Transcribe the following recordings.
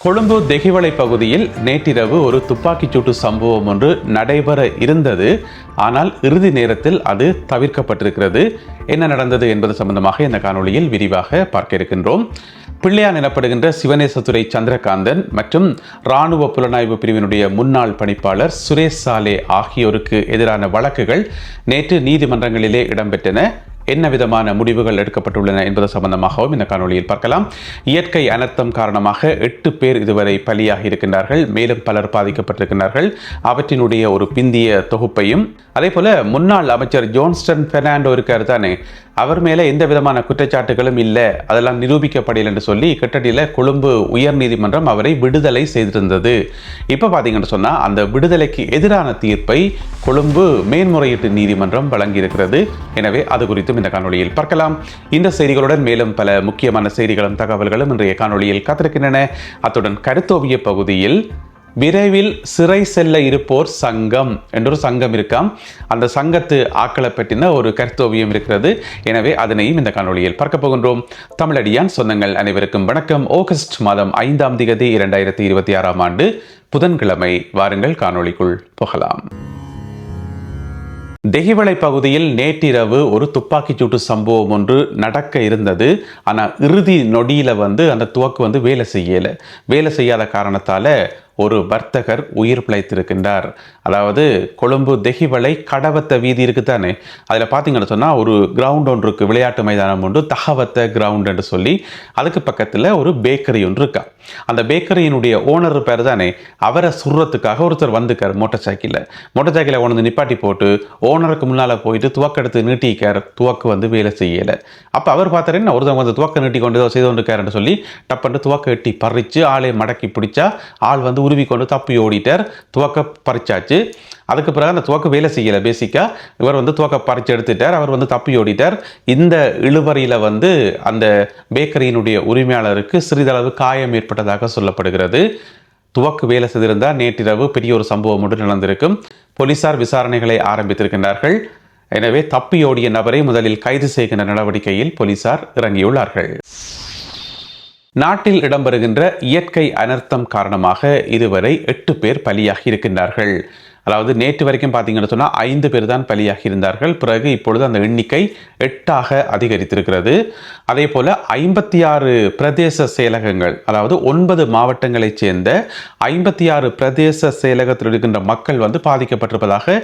கொழும்பு தெஹிவளை பகுதியில் நேற்றிரவு ஒரு துப்பாக்கிச்சூட்டு சம்பவம் ஒன்று நடைபெற இருந்தது. ஆனால் இறுதி நேரத்தில் அது தவிர்க்கப்பட்டிருக்கிறது. என்ன நடந்தது என்பது சம்பந்தமாக இந்த காணொளியில் விரிவாக பார்க்க இருக்கின்றோம். பிள்ளையான் எனப்படுகின்ற சிவனேசதுரை சந்திரகாந்தன் மற்றும் இராணுவ புலனாய்வு பிரிவினுடைய முன்னாள் பணிப்பாளர் சுரேஷ் சாலே ஆகியோருக்கு எதிரான வழக்குகள் நேற்று நீதிமன்றங்களிலே இடம்பெற்றன. என்ன விதமான முடிவுகள் எடுக்கப்பட்டுள்ளன என்பது சம்பந்தமாகவும் இந்த காணொளியில் பார்க்கலாம். இயற்கை அனர்த்தம் காரணமாக 8 பேர் இதுவரை பலியாகி இருக்கின்றார்கள். மேலும் பலர் பாதிக்கப்பட்டிருக்கிறார்கள். அவற்றினுடைய ஒரு பிந்திய தொகுப்பையும், அதே போல முன்னாள் அமைச்சர் ஜோன்ஸ்டன் பெர்னாண்டோ இருக்காரு தானே, அவர் மேலே எந்த விதமான குற்றச்சாட்டுகளும் இல்லை, அதெல்லாம் நிரூபிக்கப்படலை என்று சொல்லி கிட்டடியில் கொழும்பு உயர் நீதிமன்றம் அவரை விடுதலை செய்திருந்தது. இப்போ பார்த்தீங்கன்னு சொன்னால் அந்த விடுதலைக்கு எதிரான தீர்ப்பை கொழும்பு மேன்முறையீட்டு நீதிமன்றம் வழங்கியிருக்கிறது. எனவே அது குறித்தும் இந்த காணொளியில் பார்க்கலாம். இந்த செய்திகளுடன் மேலும் பல முக்கியமான செய்திகளும் தகவல்களும் இன்றைய காணொளியில் காத்திருக்கின்றன. அத்துடன் கருத்தோவிய பகுதியில் விரைவில் சிறை செல்ல இருப்போர் சங்கம் என்றொரு சங்கம் இருக்காம். அந்த சங்கத்து ஆக்களை பற்றின ஒரு கருத்தோவியம் இருக்கிறது. எனவே அதனையும் இந்த காணொளியில் பார்க்க போகின்றோம். தமிழடியான் சொந்தங்கள் அனைவருக்கும் வணக்கம். ஆகஸ்ட் மாதம் 5ஆம் தேதி 2026ஆம் ஆண்டு புதன்கிழமை. வாருங்கள் காணொளிக்குள் போகலாம். தெஹிவளை பகுதியில் நேற்றிரவு ஒரு துப்பாக்கிச்சூட்டு சம்பவம் ஒன்று நடக்க இருந்தது. ஆனால் இறுதி நொடியில் அந்த துவக்கு வேலை செய்யாத காரணத்தால் ஒரு வர்த்தகர் உயிர் பிழைத்திருக்கின்றார். அதாவது கொழும்பு தெஹிவளை கடவத்த வீதி இருக்குதானே, அதில் பார்த்தீங்கன்னு சொன்னால் ஒரு கிரவுண்ட் ஒன்று இருக்குது, விளையாட்டு மைதானம் ஒன்று, தகவத்த கிரவுண்ட் என்று சொல்லி. அதுக்கு பக்கத்தில் ஒரு பேக்கரி ஒன்று இருக்கா. அந்த பேக்கரியினுடைய ஓனர் பேர் தானே, அவரை சுடுறதுக்காக ஒருத்தர் வந்துக்கார் மோட்டார் சைக்கிளை கொண்டு நிப்பாட்டி போட்டு ஓனருக்கு முன்னால் போயிட்டு துவக்கெடுத்து நீட்டிக்கார். துவக்கு வேலை செய்யலை. அப்போ அவர் பார்த்தாருன்னா ஒருத்தவங்க துவக்க நீட்டி கொண்டு செய்து கொண்டிருக்காருன்னு சொல்லி டப்பண்டு துவக்க எட்டி பறித்து ஆளை மடக்கி பிடிச்சா ஆள் உருவி கொண்டு தப்பி ஓடிட்டார். துவக்க பறிச்சாச்சு. அதுக்கு பிறகு அந்த துவக்க வேலை செய்யலை. பேசிக்காக இவர் துவக்க பறிச்சு எடுத்துட்டார். அவர் தப்பி ஓடிட்டார். இந்த இழுவறையில் அந்த பேக்கரியினுடைய உரிமையாளருக்கு சிறிதளவு காயம் ஏற்பட்டதாக சொல்லப்படுகிறது. துவக்கு வேலை செய்திருந்தால் நேற்றிரவு பெரிய ஒரு சம்பவம் ஒன்று நடந்திருக்கும். போலீசார் விசாரணைகளை ஆரம்பித்திருக்கின்றார்கள். எனவே தப்பியோடிய நபரை முதலில் கைது செய்கின்ற நடவடிக்கையில் போலீசார் இறங்கியுள்ளார்கள். நாட்டில் இடம்பெறுகின்ற இயற்கை அனர்த்தம் காரணமாக இதுவரை 8 பேர் பலியாகி இருக்கின்றார்கள். அதாவது நேற்று வரைக்கும் பார்த்தீங்கன்னு சொன்னால் 5 பேர் தான் பலியாகி இருந்தார்கள். பிறகு இப்பொழுது அந்த எண்ணிக்கை 8ஆக அதிகரித்திருக்கிறது. அதே போல 56 பிரதேச செயலகங்கள், அதாவது 9 மாவட்டங்களைச் சேர்ந்த 56 பிரதேச செயலகத்தில் இருக்கின்ற மக்கள் பாதிக்கப்பட்டிருப்பதாக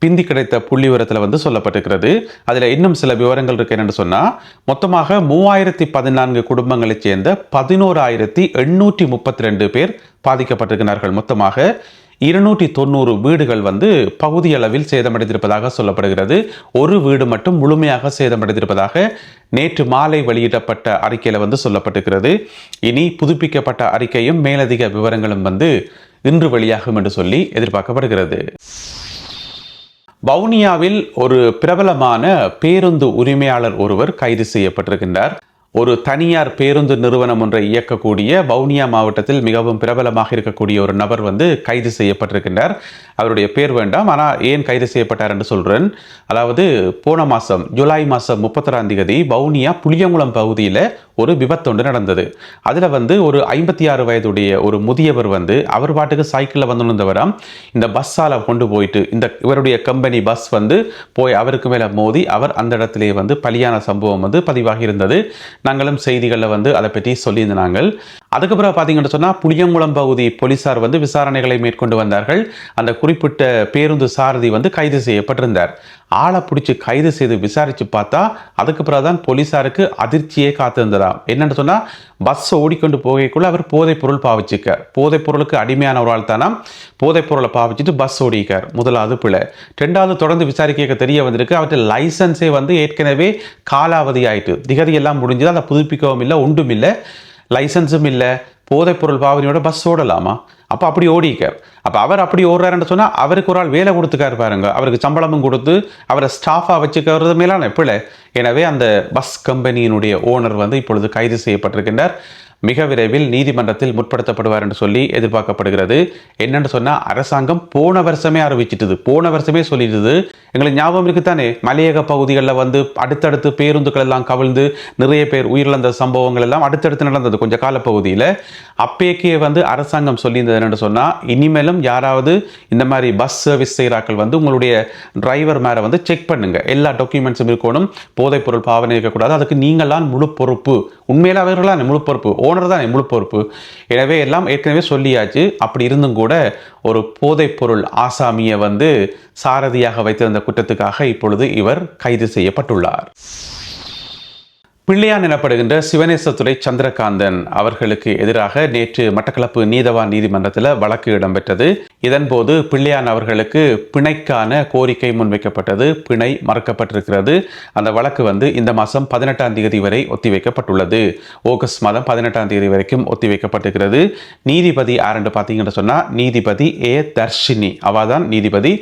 பிந்தி கிடைத்த புள்ளி விவரத்தில் சொல்லப்பட்டிருக்கிறது. அதில் இன்னும் சில விவரங்கள் இருக்கு. என்னென்னு சொன்னால் மொத்தமாக 3014 குடும்பங்களைச் சேர்ந்த 11,832 பேர் பாதிக்கப்பட்டிருக்கிறார்கள். மொத்தமாக 290 வீடுகள் பகுதியளவில் சேதமடைந்திருப்பதாக சொல்லப்படுகிறது. ஒரு வீடு மட்டும் முழுமையாக சேதமடைந்திருப்பதாக நேற்று மாலை வெளியிடப்பட்ட அறிக்கையில் சொல்லப்பட்டிருக்கிறது. இனி புதுப்பிக்கப்பட்ட அறிக்கையும் மேலதிக விவரங்களும் இன்று வெளியாகும் என்று சொல்லி எதிர்பார்க்கப்படுகிறது. வவுனியாவில் ஒரு பிரபலமான பேருந்து உரிமையாளர் ஒருவர் கைது செய்யப்பட்டிருக்கின்றார். ஒரு தனியார் பேருந்து நிறுவனம் ஒன்றை இயக்கக்கூடிய வவுனியா மாவட்டத்தில் மிகவும் பிரபலமாக இருக்கக்கூடிய ஒரு நபர் கைது செய்யப்பட்டிருக்கின்றார். அவருடைய பேர் வேண்டாம், ஆனால் ஏன் கைது செய்யப்பட்டார் என்று சொல்கிறேன். அதாவது போன மாதம் ஜூலை மாதம் 31ஆம் தேதி வவுனியா புளியங்குளம் பகுதியில் ஒரு விபத்து ஒன்று நடந்தது. அதில் ஒரு 56 வயதுடைய ஒரு முதியவர் அவர் பாட்டுக்கு சைக்கிளில் வந்திருந்தவராம். இந்த பஸ்ஸால் கொண்டு போயிட்டு இவருடைய கம்பெனி பஸ் போய் அவருக்கு மேலே மோதி அவர் அந்த இடத்திலே பலியான சம்பவம் பதிவாகி இருந்தது. நாங்களும் செய்திகளில் அதை பற்றி சொல்லியிருந்தாங்க. அதுக்கப்புறம் பார்த்தீங்கன்னு சொன்னால் புளியங்குளம் பகுதி போலீசார் விசாரணைகளை மேற்கொண்டு வந்தார்கள். அந்த குறிப்பிட்ட பேருந்து சாரதி கைது செய்யப்பட்டிருந்தார். ஆளை பிடிச்சி கைது செய்து விசாரித்து பார்த்தா அதுக்கு பிறகுதான் போலீசாருக்கு அதிர்ச்சியே காத்திருந்ததாம். என்னென்னு சொன்னால் பஸ் ஓடிக்கொண்டு போகக்குள்ள அவர் போதைப் பொருள் பாவிச்சிருக்கார். போதைப் பொருளுக்கு அடிமையான ஒரு ஆள் தானாம். போதைப் பொருளை பாவிச்சிட்டு பஸ் ஓடிக்கார். முதலாவது பிள்ளை. 2வது தொடர்ந்து விசாரிக்க தெரிய வந்திருக்கு அவற்றை லைசன்ஸே ஏற்கனவே காலாவதி ஆயிட்டு, திகதியெல்லாம் முடிஞ்சது. அதை புதுப்பிக்கவும் இல்லை, ஒன்றும் இல்லை, லைசன்ஸும் இல்லை. போதைப்பொருள் பாவனையோட பஸ் ஓடலாமா? அப்போ அப்படி ஓடிக்கார். அப்போ அவர் அப்படி ஓடுறாருன்னு சொன்னால் அவருக்கு ஒரு ஆள் வேலை கொடுத்துக்காரு பாருங்க. அவருக்கு சம்பளமும் கொடுத்து அவரை ஸ்டாஃபாக வச்சுக்கிறது மேலான பிள்ளை. எனவே அந்த பஸ் கம்பெனியினுடைய ஓனர் இப்பொழுது கைது செய்யப்பட்டிருக்கின்றார். மிக விரைவில் நீதிமன்றத்தில் முற்படுத்தப்படுவார் என்று சொல்லி எதிர்பார்க்கப்படுகிறது. என்னென்னு சொன்னால் அரசாங்கம் போன வருஷமே அறிவிச்சிட்டது, போன வருஷமே சொல்லிடுது. எங்களுக்கு ஞாபகம் இருக்குத்தானே, மலையக பகுதிகளில் வந்து அடுத்தடுத்து பேருந்துகள் எல்லாம் கவிழ்ந்து நிறைய பேர் உயிரிழந்த சம்பவங்கள் எல்லாம் அடுத்தடுத்து நடந்தது கொஞ்ச கால பகுதியில். அப்பேக்கே வந்து அரசாங்கம் சொல்லியிருந்தது என்னென்னு சொன்னால், இனிமேலும் யாராவது இந்த மாதிரி பஸ் சர்வீஸ் செய்கிறாக்கள் வந்து உங்களுடைய டிரைவர் மேலே வந்து செக் பண்ணுங்க, எல்லா டாக்குமெண்ட்ஸும் இருக்கணும், போதைப் பொருள் பாவனை இருக்கக்கூடாது, அதுக்கு நீங்களாம் முழு பொறுப்பு. உண்மையில அவர்களான முழு பொறுப்பு, ஓனர் தான் முழு பொறுப்பு. எனவே எல்லாம் ஏற்கனவே சொல்லியாச்சு. அப்படி இருந்தும் கூட ஒரு போதைப் பொருள் ஆசாமியை வந்து சாரதியாக வைத்திருந்த குற்றத்துக்காக இப்பொழுது இவர் கைது செய்யப்பட்டுள்ளார். பிள்ளையான் எனப்படுகின்ற சிவனேசத்துறை சந்திரகாந்தன் அவர்களுக்கு எதிராக நேற்று மட்டக்களப்பு நீதவான் நீதிமன்றத்தில் வழக்கு இடம்பெற்றது. இதன்போது பிள்ளையான் அவர்களுக்கு பிணைக்கான கோரிக்கை முன்வைக்கப்பட்டது. பிணை மறுக்கப்பட்டிருக்கிறது. அந்த வழக்கு வந்து இந்த மாதம் 18ஆம் தேதி வரை ஒத்திவைக்கப்பட்டுள்ளது. ஆகஸ்ட் மாதம் 18ஆம் தேதி வரைக்கும் ஒத்திவைக்கப்பட்டிருக்கிறது. நீதிபதி யாருன்னு பார்த்தீங்கன்னு சொன்னால் நீதிபதி ஏ தர்ஷினி அவதான் நீதிபதி.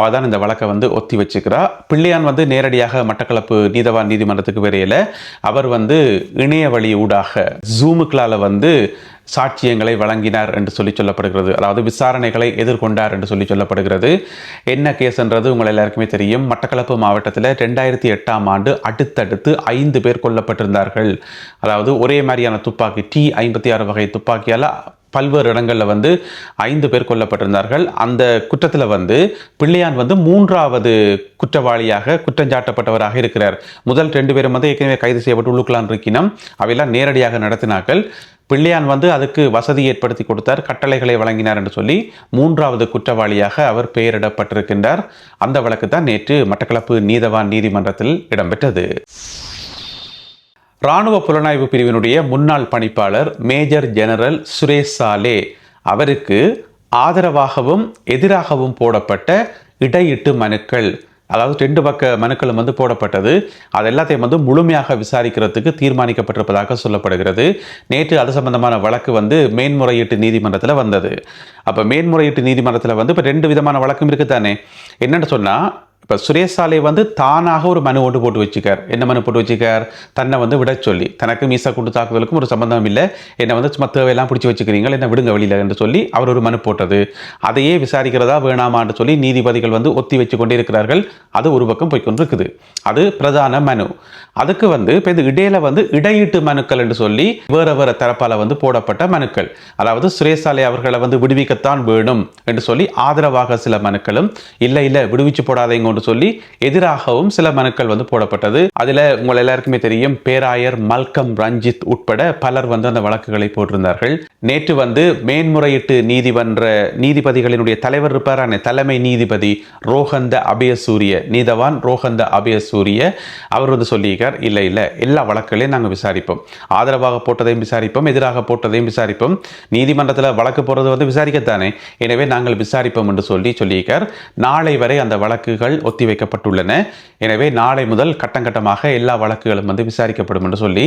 அவதான் இந்த வழக்கை வந்து ஒத்தி வச்சுக்கிறா. பிள்ளையான் வந்து நேரடியாக மட்டக்களப்பு நீதவான் நீதிமன்றத்துக்கு வரையில அவர் வந்து இணைய வழி ஊடாக ஜூமுக்களால் வந்து சாட்சியங்களை வழங்கினார் என்று சொல்லி சொல்லப்படுகிறது. அதாவது விசாரணைகளை எதிர்கொண்டார் என்று சொல்லி சொல்லப்படுகிறது. என்ன கேஸ்ன்றது உங்கள் எல்லாருக்குமே தெரியும். மட்டக்களப்பு மாவட்டத்தில் 2008ஆம் ஆண்டு அடுத்தடுத்து 5 பேர் கொல்லப்பட்டிருந்தார்கள். அதாவது ஒரே மாதிரியான துப்பாக்கி T56 வகை துப்பாக்கியால் பல்வேறு இடங்களில் வந்து 5 பேர் கொல்லப்பட்டிருந்தார்கள். அந்த குற்றத்தில் வந்து பிள்ளையான் வந்து 3வது குற்றவாளியாக குற்றஞ்சாட்டப்பட்டவராக இருக்கிறார். முதல் 2 பேரும் வந்து ஏற்கனவே கைது செய்யப்பட்டு உள்ளுக்கலான் இருக்கினோம். அவையெல்லாம் நேரடியாக நடத்தினார்கள். பிள்ளையான் வந்து அதுக்கு வசதி ஏற்படுத்தி கொடுத்தார், கட்டளைகளை வழங்கினார் என்று சொல்லி 3வது குற்றவாளியாக அவர் பெயரிடப்பட்டிருக்கின்றார். அந்த வழக்கு தான் நேற்று மட்டக்களப்பு நீதவான் நீதிமன்றத்தில் இடம்பெற்றது. இராணுவ புலனாய்வு பிரிவினுடைய முன்னாள் பணிப்பாளர் மேஜர் ஜெனரல் சுரேஷ் சாலே அவருக்கு ஆதரவாகவும் எதிராகவும் போடப்பட்ட இடையீட்டு மனுக்கள், அதாவது 2 பக்க மனுக்களும் வந்து போடப்பட்டது. அது எல்லாத்தையும் வந்து முழுமையாக விசாரிக்கிறதுக்கு தீர்மானிக்கப்பட்டிருப்பதாக சொல்லப்படுகிறது. நேற்று அது சம்பந்தமான வழக்கு வந்து மேன்முறையீட்டு நீதிமன்றத்தில் வந்தது. அப்போ மேன்முறையீட்டு நீதிமன்றத்தில் வந்து இப்போ 2 விதமான வழக்கும் இருக்குதானே. என்னென்னு சொன்னால், இப்போ சுரேஷ் சாலை வந்து தானாக ஒரு மனு ஒன்று போட்டு வச்சுக்கார். என்ன மனு போட்டு வச்சுக்கார்? தன்னை வந்து விட சொல்லி, தனக்கு மீசா கூட்டு தாக்குதலுக்கும் ஒரு சம்பந்தம் இல்லை, என்னை வந்து சும்மா தேவையெல்லாம் பிடிச்சி வச்சுக்கிறீங்க, என்ன விடுங்க வெளியில் என்று சொல்லி அவர் ஒரு மனு போட்டது. அதையே விசாரிக்கிறதா வேணாமான்னு சொல்லி நீதிபதிகள் வந்து ஒத்தி வச்சு கொண்டே இருக்கிறார்கள். அது ஒரு பக்கம் போய்கொண்டு இருக்குது. அது பிரதான மனு. அதுக்கு வந்து இப்போ இந்த இடையில வந்து இடையீட்டு மனுக்கள் என்று சொல்லி வேறு வேறு தரப்பால் வந்து போடப்பட்ட மனுக்கள், அதாவது சுரேஷ் சாலை அவர்களை வந்து விடுவிக்கத்தான் வேணும் என்று சொல்லி ஆதரவாக சில மனுக்களும், இல்லை விடுவிச்சு போடாதீங்க சொல்லி எதிராகவும் சில மனுக்கள் வந்து போடப்பட்டது. அதுல உங்கள் எல்லாருக்குமே தெரியும், பேராயர் மல்கம் ரஞ்சித் உட்பட பலர் வந்து அந்த வழக்குகளை போட்டிருந்தார்கள். நேற்று வந்து மேன்முறையீட்டு நீதிமன்ற நீதிபதிகளினுடைய தலைவர் இருப்பாரான தலைமை நீதிபதி ரோஹந்த அபயசூரிய, நீதவான் ரோஹந்த அபயசூரிய, அவர் வந்து சொல்லியிருக்கார், இல்லை எல்லா வழக்குகளையும் நாங்கள் விசாரிப்போம், ஆதரவாக போட்டதையும் விசாரிப்போம், எதிராக போட்டதையும் விசாரிப்போம், நீதிமன்றத்தில் வழக்கு போறது வந்து விசாரிக்கத்தானே, எனவே நாங்கள் விசாரிப்போம் என்று சொல்லியிருக்கார். நாளை வரை அந்த வழக்குகள் ஒத்திவைக்கப்பட்டுள்ளன. எனவே நாளை முதல் கட்டமாக எல்லா வழக்குகளும் வந்து விசாரிக்கப்படும் என்று சொல்லி,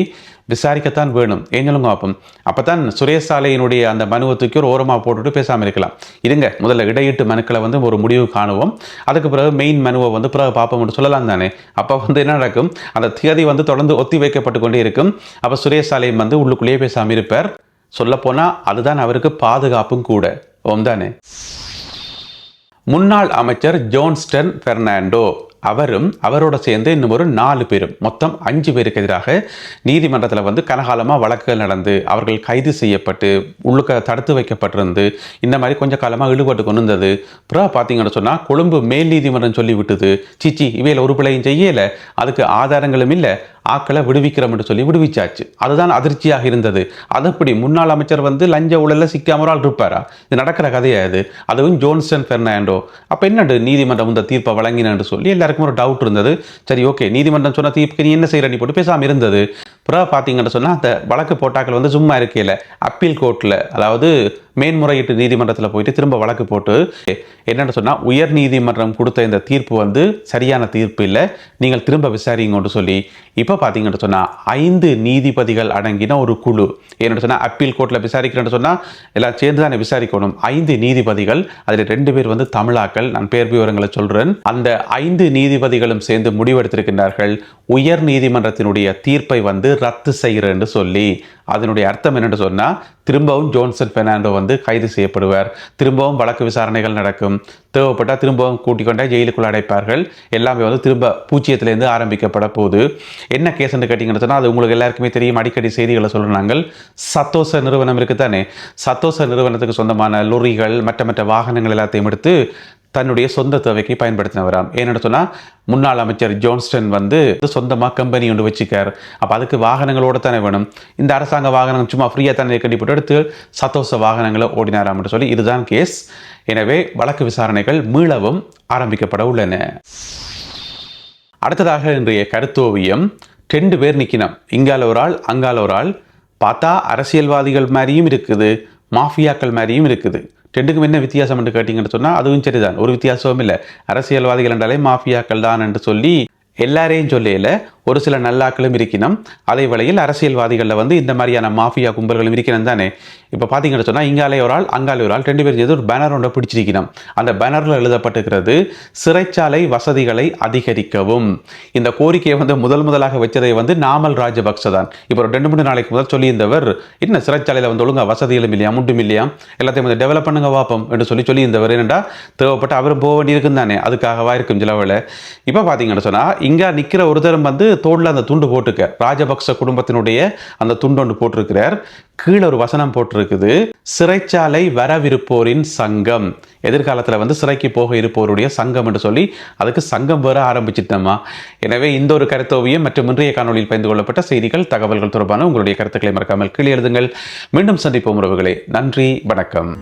விசாரிக்கத்தான் வேணும் ஏஞ்சலுங்க பார்ப்போம். அப்பதான் சுரேஷ் சாலையினுடைய அந்த மனுவத்துக்கு ஒரு ஓரமாக போட்டுட்டு பேசாமல் இருக்கலாம். இருங்க முதல்ல இடையீட்டு மனுக்களை வந்து ஒரு முடிவு காணுவோம், அதுக்கு பிறகு மெயின் மனுவை வந்து பிறகு பார்ப்போம் என்று சொல்லலாம் தானே. அப்போ வந்து என்ன நடக்கும், அந்த தேதி வந்து தொடர்ந்து ஒத்தி வைக்கப்பட்டு கொண்டே இருக்கும். அப்போ சுரேஷ் சாலையும் வந்து உள்ளுக்குள்ளேயே பேசாமல் இருப்பார். சொல்லப்போனால் அதுதான் அவருக்கு பாதுகாப்பும் கூட. ஓம் தானே. முன்னாள் அமைச்சர் ஜோன்ஸ்டன் பெர்னாண்டோ அவரும் அவரோட சேர்ந்து இன்னும் ஒரு 4 பேரும், மொத்தம் 5 பேருக்கு எதிராக நீதிமன்றத்தில் வந்து கனகாலமாக வழக்குகள் நடந்து அவர்கள் கைது செய்யப்பட்டு உள்ளுக்க தடுத்து வைக்கப்பட்டிருந்து இந்த மாதிரி கொஞ்சம் காலமாக ஈடுபட்டு கொண்டு இருந்தது. அப்புறம் பார்த்தீங்கன்னு சொன்னால் கொழும்பு மேல் நீதிமன்றம் சொல்லி விட்டுது, சிச்சி இவையில் ஒரு பிள்ளையும் செய்யலை, அதுக்கு ஆதாரங்களும் இல்லை, ஆக்களை விடுவிக்கிறோம் என்று சொல்லி விடுவிச்சாச்சு. அதுதான் அதிர்ச்சியாக இருந்தது. அது எப்படி முன்னாள் அமைச்சர் வந்து லஞ்ச ஊழலில் சிக்காமரால் இருப்பாரா? இது நடக்கிற கதையாது. அதுவும் ஜோன்ஸ்டன் பெர்னாண்டோ. அப்போ என்னண்டு நீதிமன்றம் இந்த தீர்ப்பை வழங்கினு சொல்லி எல்லாருக்கும் ஒரு டவுட் இருந்தது. சரி ஓகே, நீதிமன்றம் சொன்ன தீர்ப்புக்கு நீ என்ன செய்கிற நீ போட்டு பேசாமல் இருந்தது. அப்புறம் பார்த்தீங்கன்னு சொன்னால் அந்த வழக்கு போட்டாக்கள் வந்து சும்மா இருக்கையில் அப்பீல் கோர்ட்டில், அதாவது மேன்முறையீட்டு நீதிமன்றத்தில் போயிட்டு திரும்ப வழக்கு போட்டு என்னென்னு சொன்னால், உயர் நீதிமன்றம் கொடுத்த இந்த தீர்ப்பு வந்து சரியான தீர்ப்பு இல்லை, நீங்கள் திரும்ப விசாரிங்கன்னு சொல்லி இப்போ பார்த்தீங்கன்னு சொன்னால் 5 நீதிபதிகள் அடங்கின ஒரு குழு, என்னென்னு சொன்னால் அப்பீல் கோர்ட்டில் விசாரிக்கிறேன்னு சொன்னால் எல்லாம் சேர்ந்து தானே விசாரிக்கணும். 5 நீதிபதிகள், அதில் 2 பேர் வந்து தமிழாக்கள். நான் பேர் விவரங்களை சொல்கிறேன். அந்த 5 நீதிபதிகளும் சேர்ந்து முடிவெடுத்திருக்கின்றார்கள். உயர் நீதிமன்றத்தினுடைய தீர்ப்பை வந்து ரத்து செய்கிறேன்னு சொல்லி. அதனுடைய அர்த்தம் என்னென்னு சொன்னால், திரும்பவும் ஜோன்சன் பெர்னாண்டோ வந்து கைது செய்யப்படுவார், திரும்பவும் வழக்கு விசாரணைகள் நடக்கும், தேவைப்பட்டால் திரும்பவும் கூட்டிக் கொண்டே ஜெயிலுக்குள் அடைப்பார்கள். எல்லாமே வந்து திரும்ப பூச்சியத்திலேருந்து ஆரம்பிக்கப்பட போகுது. என்ன கேஸ்ன்னு கேட்டிங்கன்னு சொன்னால், அது உங்களுக்கு எல்லாருக்குமே தெரியும். அடிக்கடி செய்திகளை சொல்கிறாங்க. சத்தோச நிறுவனம் இருக்குது தானே, சத்தோச நிறுவனத்துக்கு சொந்தமான லொரிகள் மற்ற வாகனங்கள் எல்லாத்தையும் எடுத்து தன்னுடைய சொந்த தேவைக்கு பயன்படுத்தினவராம். ஏன்னு சொன்னால், முன்னாள் அமைச்சர் ஜோன்ஸ்டன் வந்து சொந்தமாக கம்பெனி ஒன்று வச்சுக்கார். அப்போ அதுக்கு வாகனங்களோட தானே வேணும். இந்த அரசாங்க வாகனம் சும்மா ஃப்ரீயாக தானே கட்டிப்பட்டு எடுத்து சத்தோச வாகனங்களை ஓடினாராம்னு சொல்லி இதுதான் கேஸ். எனவே வழக்கு விசாரணைகள் மீளவும் ஆரம்பிக்கப்பட உள்ளன. அடுத்ததாக இன்றைய கருத்தோவியம். 2 பேர் நிற்கணும், இங்கால ஒரு ஆள் அங்கால ஒரு ஆள். பார்த்தா அரசியல்வாதிகள் மாதிரியும் இருக்குது, மாஃபியாக்கள் மாதிரியும் இருக்குது. 2க்கும் என்ன வித்தியாசம் என்று கேட்டிங்கன்னு சொன்னால், அதுவும் சரிதான், ஒரு வித்தியாசமும் இல்லை. அரசியல்வாதிகள் என்றாலே மாஃபியாக்கள் தான் என்று சொல்லி எல்லாரையும் சொல்லையில் ஒரு சில நல்லாக்களும் இருக்கணும். அதே வேளையில் அரசியல்வாதிகளில் வந்து இந்த மாதிரியான மாஃபியா கும்பல்களும் இருக்கணும் தானே. இப்போ பார்த்தீங்கன்னு சொன்னால், இங்காலே ஒரு ஆள் அங்காலே ஒரு ஆள் 2 பேர் சேர்ந்து ஒரு பேனர் ஒன்றை பிடிச்சிருக்கணும். அந்த பேனரில் எழுதப்பட்டிருக்கிறது, சிறைச்சாலை வசதிகளை அதிகரிக்கவும். இந்த கோரிக்கையை வந்து முதலாக வச்சதை வந்து நாமல் ராஜபக்ச தான். இப்போ ஒரு 2-3 நாளைக்கு முதல் சொல்லியிருந்தவர், என்ன சிறைச்சாலையில் வந்து ஒழுங்காக வசதிகளும் இல்லையா, முட்டும் இல்லையா, எல்லாத்தையும் வந்து டெவலப் பண்ணுங்க வாப்பம் என்று சொல்லியிருந்தவர். என்னடா தேவைப்பட்டு அவரும் போக வேண்டியிருக்கும் தானே, அதுக்காகவா இருக்கும் சிலவில். இப்போ பார்த்தீங்கன்னு சொன்னால், இங்கே நிற்கிற ஒருத்தரும் வந்து தோளில் அந்த துண்டு போட்டுக்க, ராஜபக்ச குடும்பத்தினுடைய அந்த துண்டு ஒன்று போட்டிருக்கிறார். கீழே ஒரு வசனம் போட்டிருக்குது, சிறைச்சாலை வரவிருப்போரின் சங்கம். எதிர்காலத்தில் வந்து சிறைக்கு போக இருப்போருடைய சங்கம் என்று சொல்லி அதுக்கு சங்கம் வேற ஆரம்பிச்சிட்டோமா. எனவே இந்த ஒரு கருத்தோவியம் மற்றும் இன்றைய காணொலியில் பகிர்ந்து கொள்ளப்பட்ட செய்திகள், தகவல்கள் தொடர்பான உங்களுடைய கருத்துக்களை மறக்காமல் கீழே எழுதுங்கள். மீண்டும் சந்திப்போம் உறவுகளே. நன்றி, வணக்கம்.